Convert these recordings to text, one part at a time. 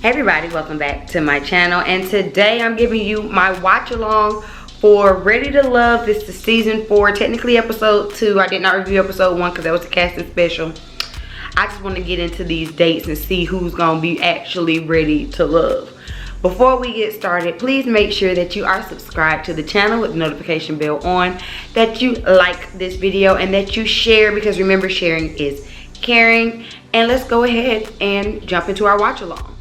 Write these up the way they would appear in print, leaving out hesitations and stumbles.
Hey everybody, welcome back to my channel, and today I'm giving you my watch along for Ready to Love. This is season 4, technically episode 2. I did not review episode 1 because that was the casting special. I just want to get into these dates and see who's gonna be actually ready to love. Before we get started, please make sure that you are subscribed to the channel with the notification bell on, that you like this video, and that you share, because remember, sharing is caring. And let's go ahead and jump into our watch along.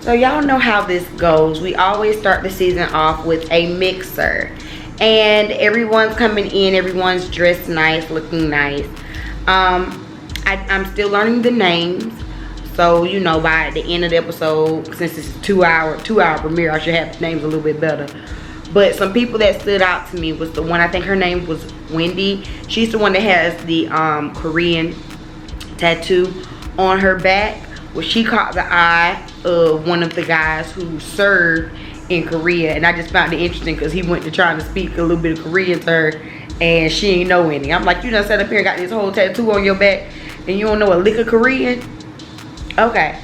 So y'all know how this goes. We always start the season off with a mixer, and everyone's coming in, everyone's dressed nice, looking nice. I'm still learning the names, so you know, by the end of the episode, since it's a two-hour premiere, I should have the names a little bit better. But some people that stood out to me was the one, I think her name was Wendy. She's the one that has the Korean tattoo on her back. Well, she caught the eye of one of the guys who served in Korea, and I just found it interesting because he went to trying to speak a little bit of Korean to her, and she ain't know any. I'm like, you done sat up here and got this whole tattoo on your back, and you don't know a lick of Korean? Okay.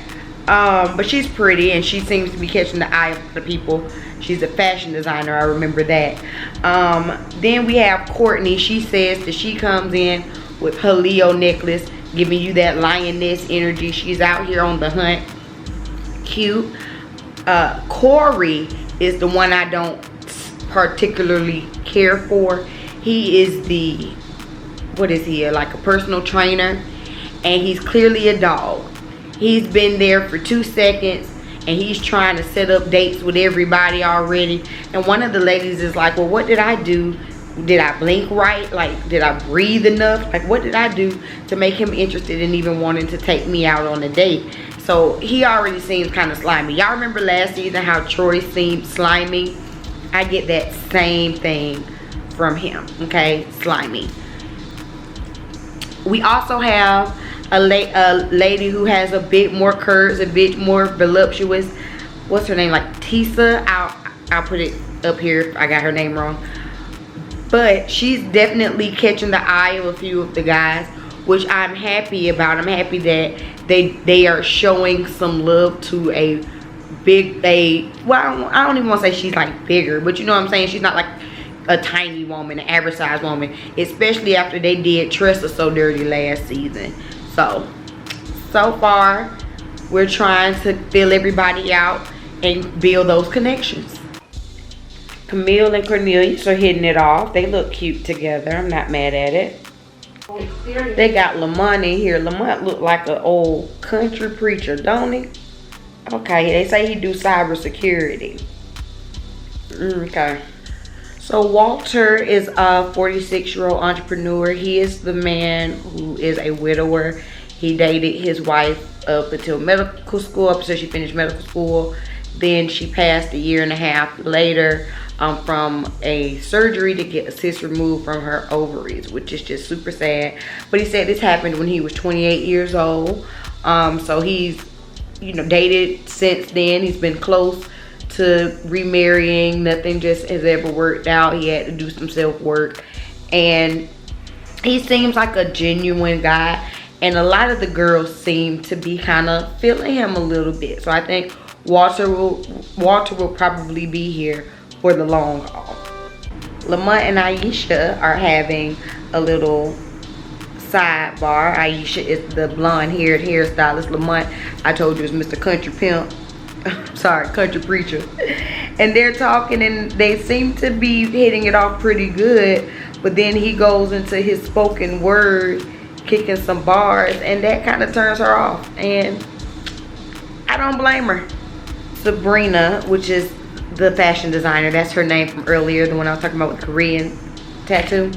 But she's pretty, and she seems to be catching the eye of the people. She's a fashion designer, I remember that. Then we have Courtney. She says that she comes in with her Leo necklace, giving you that lioness energy. She's out here on the hunt. Cute. Corey is the one I don't particularly care for. He is the, what is he, like a personal trainer, and he's clearly a dog. He's been there for 2 seconds, and he's trying to set up dates with everybody already. And one of the ladies is like, well, what did I do? Did I blink right? Like, did I breathe enough? Like, what did I do to make him interested in even wanting to take me out on a date? So he already seems kind of slimy. Y'all remember last season how Troy seemed slimy? I get that same thing from him, okay? Slimy. We also have a lady who has a bit more curves, a bit more voluptuous. What's her name? Like Tisa. I'll put it up here if I got her name wrong. But she's definitely catching the eye of a few of the guys, which I'm happy about. I'm happy that they are showing some love to a big, well, I don't even want to say she's like bigger, but you know what I'm saying? She's not like a tiny woman, an average size woman, especially after they did Trust Her So Dirty last season. So far, we're trying to fill everybody out and build those connections. Camille and Cornelius are hitting it off. They look cute together. I'm not mad at it. They got Lamont in here. Lamont look like an old country preacher, don't he? Okay, they say he do cybersecurity. Okay. So Walter is a 46-year-old entrepreneur. He is the man who is a widower. He dated his wife up until medical school, up until she finished medical school. Then she passed a year and a half later from a surgery to get a cyst removed from her ovaries, which is just super sad. But he said this happened when he was 28 years old. So he's, you know, dated since then. He's been close to remarrying. Nothing just has ever worked out. He had to do some self-work, and he seems like a genuine guy, and a lot of the girls seem to be kind of feeling him a little bit. So I think Walter will probably be here for the long haul. Lamont and Aisha are having a little sidebar. Aisha is the blonde-haired hairstylist. Lamont, I told you, is Mr. Country Pimp. Sorry, country preacher. And they're talking, and they seem to be hitting it off pretty good. But then he goes into his spoken word, kicking some bars, and that kind of turns her off. And I don't blame her. Sabrina, which is the fashion designer, that's her name from earlier, the one I was talking about with the Korean tattoo.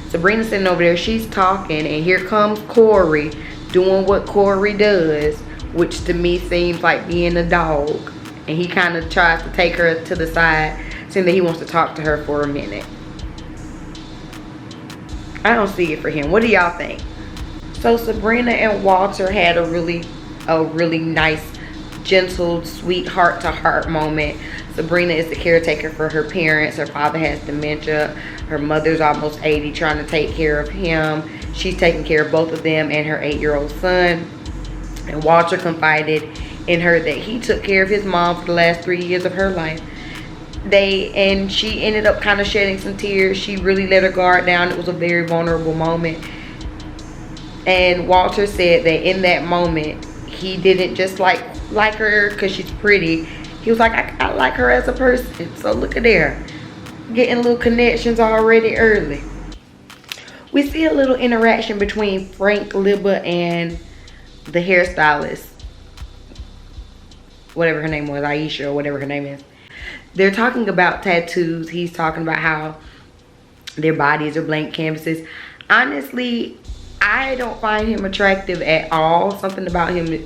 Sabrina's sitting over there, she's talking, and here comes Corey doing what Corey does, which to me seems like being a dog. And he kind of tries to take her to the side, saying that he wants to talk to her for a minute. I don't see it for him. What do y'all think? So Sabrina and Walter had a really nice, gentle, sweet heart-to-heart moment. Sabrina is the caretaker for her parents. Her father has dementia. Her mother's almost 80, trying to take care of him. She's taking care of both of them and her 8-year-old son. And Walter confided in her that he took care of his mom for the last 3 years of her life. And she ended up kind of shedding some tears. She really let her guard down. It was a very vulnerable moment. And Walter said that in that moment, he didn't just like her because she's pretty. He was like, I like her as a person. So look at there, getting little connections already early. We see a little interaction between Frank, Libba, and the hairstylist, whatever her name was, Aisha or whatever her name is. They're talking about tattoos. He's talking about how their bodies are blank canvases. Honestly, I don't find him attractive at all. Something about him,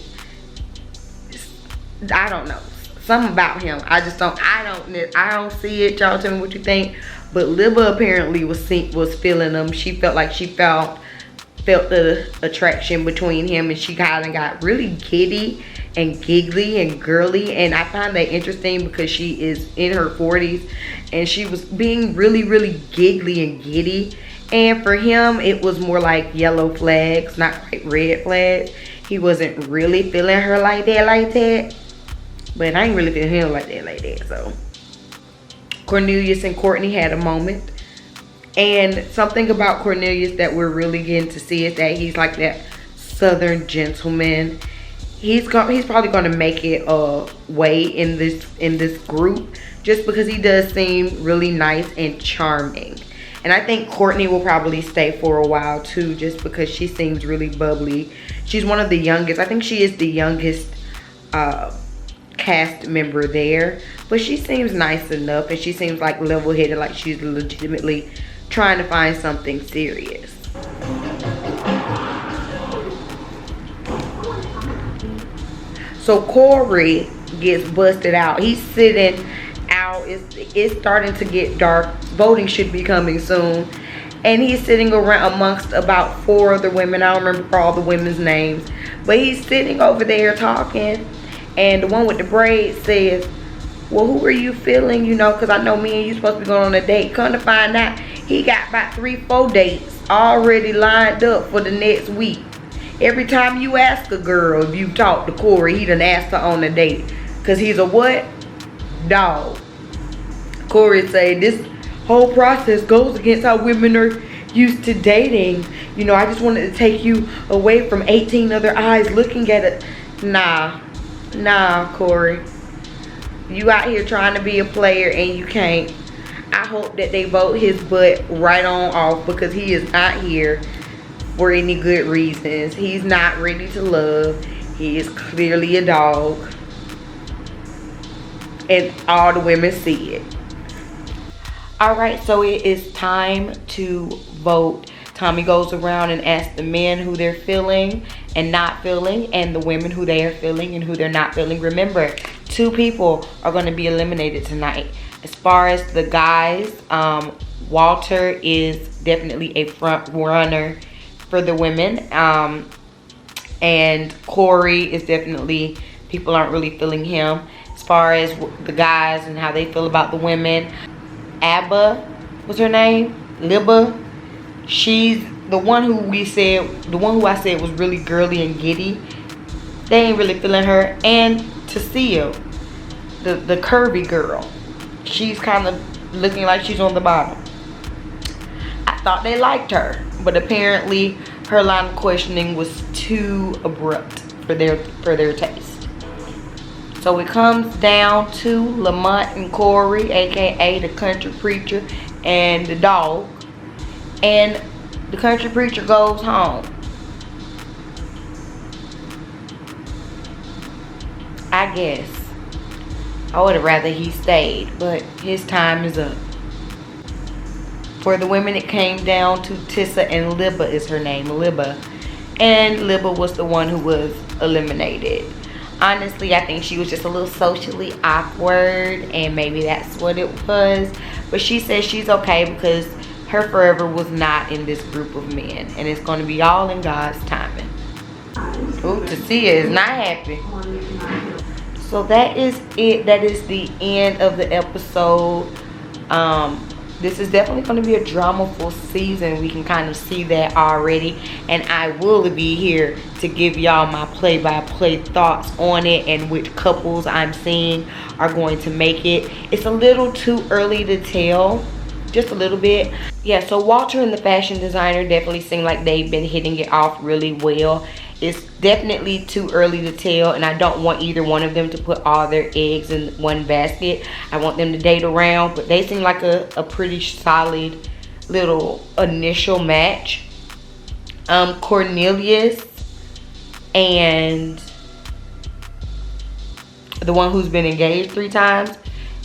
I don't know. Something about him. I don't see it. Y'all tell me what you think. But Libba apparently was feeling him. She felt like she felt the attraction between him, and she kind of got really giddy and giggly and girly. And I find that interesting because she is in her 40s and she was being really giggly and giddy. And for him, it was more like yellow flags, not quite red flags. He wasn't really feeling her like that. But I ain't really feeling him like that. So Cornelius and Courtney had a moment. And something about Cornelius that we're really getting to see is that he's like that southern gentleman. He's probably going to make it a way in this group just because he does seem really nice and charming. And I think Courtney will probably stay for a while too, just because she seems really bubbly. She's one of the youngest. I think she is the youngest cast member there. But she seems nice enough, and she seems like level-headed, like she's legitimately trying to find something serious. So Corey gets busted out. He's sitting out. It's starting to get dark. Voting should be coming soon. And he's sitting around amongst about 4 other women. I don't remember all the women's names. But he's sitting over there talking. And the one with the braids says, well, who are you feeling? You know, because I know me and you supposed to be going on a date. Come to find out, he got about 3-4 dates already lined up for the next week. Every time you ask a girl if you talk to Corey, he done asked her on a date. Because he's a what? Dog. Corey say this whole process goes against how women are used to dating. You know, I just wanted to take you away from 18 other eyes looking at it. Nah, Corey. You out here trying to be a player and you can't. I hope that they vote his butt right on off because he is not here for any good reasons. He's not ready to love. He is clearly a dog. And all the women see it. Alright, so it is time to vote. Tommy goes around and asks the men who they're feeling and not feeling, and the women who they are feeling and who they're not feeling. Remember, 2 people are going to be eliminated tonight. As far as the guys, Walter is definitely a front runner for the women. And Corey is definitely, people aren't really feeling him. As far as the guys and how they feel about the women, Abba, what's her name? Libba. She's the one who I said was really girly and giddy. They ain't really feeling her. And Cecile, the curvy girl, she's kind of looking like she's on the bottom. I thought they liked her, but apparently her line of questioning was too abrupt for their taste. So it comes down to Lamont and Corey, aka the country preacher and the dog. And the country preacher goes home. I guess I would have rather he stayed, but his time is up. For the women, it came down to Tissa and Libba is her name, Libba. And Libba was the one who was eliminated. Honestly, I think she was just a little socially awkward, and maybe that's what it was. But she says she's okay because her forever was not in this group of men, and it's going to be all in God's timing. Ooh, Tasia is not happy. So that is it. That is the end of the episode. This is definitely going to be a dramaful season. We can kind of see that already, and I will be here to give y'all my play-by-play thoughts on it and which couples I'm seeing are going to make it. It's a little too early to tell, just a little bit. Yeah, so Walter and the fashion designer definitely seem like they've been hitting it off really well. It's definitely too early to tell, and I don't want either one of them to put all their eggs in one basket. I want them to date around, but they seem like a pretty solid little initial match. Cornelius and the one who's been engaged 3 times,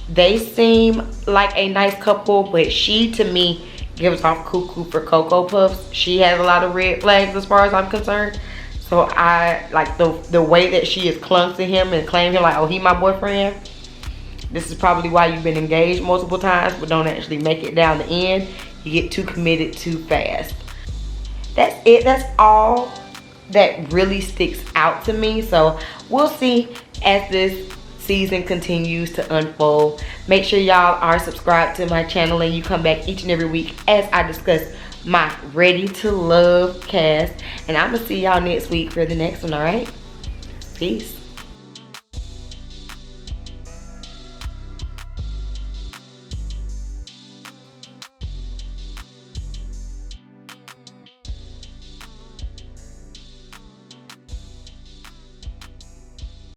they seem like a nice couple, but she, to me, gives off cuckoo for Cocoa Puffs. She has a lot of red flags as far as I'm concerned. So I like the way that she has clung to him and claimed him like, oh, he my boyfriend. This is probably why you've been engaged multiple times but don't actually make it down the end. You get too committed too fast. That's it. That's all that really sticks out to me. So we'll see as this season continues to unfold. Make sure y'all are subscribed to my channel and you come back each and every week as I discuss my Ready to Love cast. And I'm gonna see y'all next week for the next one. All right, peace.